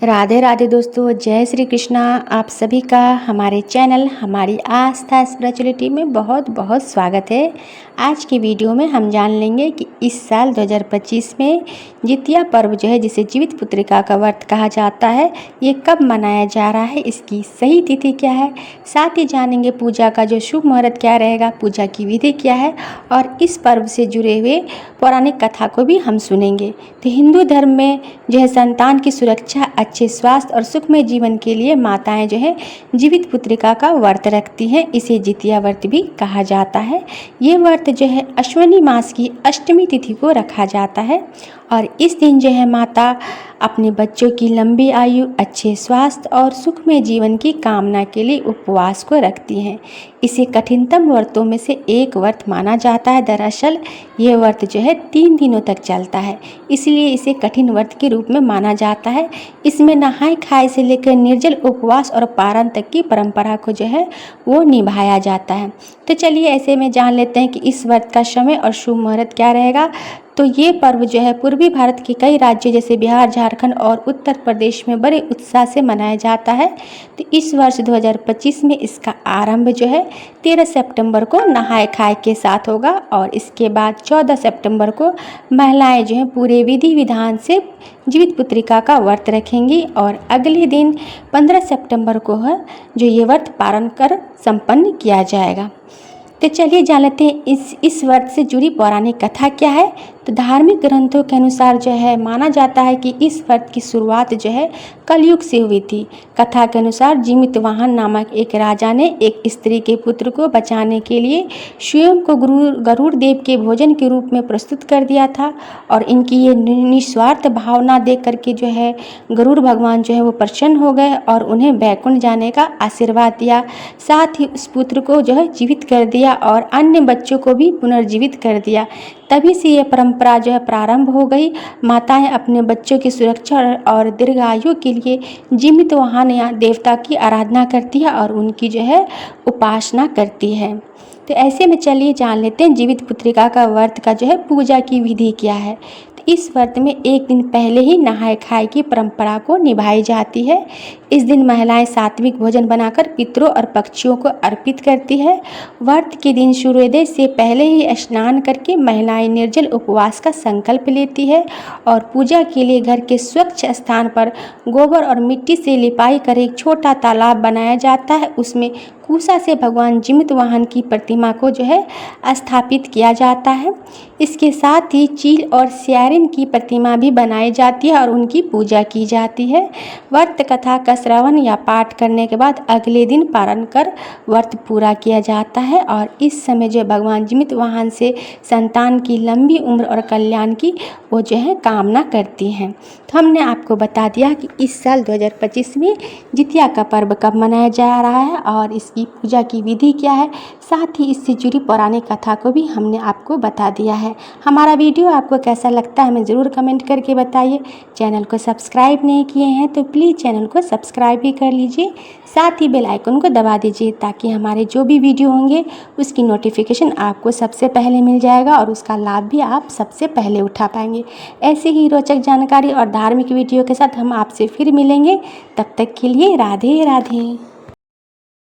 राधे राधे दोस्तों, जय श्री कृष्णा। आप सभी का हमारे चैनल हमारी आस्था स्पिरिचुअलिटी में बहुत बहुत स्वागत है। आज की वीडियो में हम जान लेंगे कि इस साल 2025 में जितिया पर्व जो है, जिसे जीवित पुत्रिका का व्रत कहा जाता है, ये कब मनाया जा रहा है, इसकी सही तिथि क्या है। साथ ही जानेंगे पूजा का जो शुभ मुहूर्त क्या रहेगा, पूजा की विधि क्या है, और इस पर्व से जुड़े हुए पौराणिक कथा को भी हम सुनेंगे। तो हिंदू धर्म में जो है संतान की सुरक्षा, अच्छे स्वास्थ्य और सुखमय जीवन के लिए माताएं जो है जीवित पुत्रिका का व्रत रखती हैं। इसे जितिया व्रत भी कहा जाता है। ये व्रत जो है अश्विनी मास की अष्टमी तिथि को रखा जाता है और इस दिन जो है माता अपने बच्चों की लंबी आयु, अच्छे स्वास्थ्य और सुखमय जीवन की कामना के लिए उपवास को रखती हैं। इसे कठिनतम व्रतों में से एक व्रत माना जाता है। दरअसल ये व्रत जो है 3 दिनों तक चलता है, इसलिए इसे कठिन व्रत के रूप में माना जाता है। इसमें नहाय खाए से लेकर निर्जल उपवास और पारण तक की परंपरा को जो है वो निभाया जाता है। तो चलिए ऐसे में जान लेते हैं कि इस व्रत का समय और शुभ मुहूर्त क्या रहेगा। तो ये पर्व जो है पूर्वी भारत के कई राज्यों जैसे बिहार, झारखंड और उत्तर प्रदेश में बड़े उत्साह से मनाया जाता है। तो इस वर्ष 2025 में इसका आरंभ जो है 13 सितंबर को नहाय खाए के साथ होगा और इसके बाद 14 सितंबर को महिलाएं जो हैं पूरे विधि विधान से जीवित पुत्रिका का व्रत रखेंगी और अगले दिन 15 सितंबर को है जो ये व्रत पारण कर संपन्न किया जाएगा। तो चलिए जान लेते हैं इस व्रत से जुड़ी पौराणिक कथा क्या है। तो धार्मिक ग्रंथों के अनुसार जो है माना जाता है कि इस व्रत की शुरुआत जो है कलयुग से हुई थी। कथा के अनुसार जिमितवाहन नामक एक राजा ने एक स्त्री के पुत्र को बचाने के लिए स्वयं को गरुड़ देव के भोजन के रूप में प्रस्तुत कर दिया था और इनकी ये निस्वार्थ भावना देख करके जो है गरुड़ भगवान जो है वो प्रसन्न हो गए और उन्हें वैकुंठ जाने का आशीर्वाद दिया। साथ ही उस पुत्र को जो है जीवित कर दिया और अन्य बच्चों को भी पुनर्जीवित कर दिया। तभी से ये परंपरा जो है प्रारंभ हो गई। माताएं अपने बच्चों की सुरक्षा और दीर्घायु के लिए जिमितवाहन या देवता की आराधना करती है और उनकी जो है उपासना करती है। तो ऐसे में चलिए जान लेते हैं जीवित पुत्रिका का व्रत का जो है पूजा की विधि क्या है। तो इस व्रत में एक दिन पहले ही नहाय खाए की परंपरा को निभाई जाती है। इस दिन महिलाएं सात्विक भोजन बनाकर पितरों और पक्षियों को अर्पित करती है। व्रत के दिन सूर्योदय से पहले ही स्नान करके महिलाएं निर्जल उपवास का संकल्प लेती है और पूजा के लिए घर के स्वच्छ स्थान पर गोबर और मिट्टी से लिपाई कर एक छोटा तालाब बनाया जाता है। उसमें कुशा से भगवान जिमितवाहन की प्रतिमा को जो है स्थापित किया जाता है। इसके साथ ही चील और स्यारिन की प्रतिमा भी बनाई जाती है और उनकी पूजा की जाती है। व्रत कथा का श्रवण या पाठ करने के बाद अगले दिन पारण कर व्रत पूरा किया जाता है और इस समय जो भगवान जिमितवाहन से संतान की लंबी उम्र और कल्याण की वो जो है कामना करती हैं। तो हमने आपको बता दिया कि इस साल 2025 में जितिया का पर्व कब मनाया जा रहा है और इसकी पूजा की विधि क्या है। साथ ही इससे जुड़ी पौराणिक कथा को भी हमने आपको बता दिया है। हमारा वीडियो आपको कैसा लगता है हमें ज़रूर कमेंट करके बताइए। चैनल को सब्सक्राइब नहीं किए हैं तो प्लीज़ चैनल को सब्सक्राइब भी कर लीजिए। साथ ही बेल आइकन को दबा दीजिए ताकि हमारे जो भी वीडियो होंगे उसकी नोटिफिकेशन आपको सबसे पहले मिल जाएगा और उसका लाभ भी आप सबसे पहले उठा पाएंगे। ऐसे ही रोचक जानकारी और धार्मिक वीडियो के साथ हम आपसे फिर मिलेंगे। तब तक के लिए राधे राधे।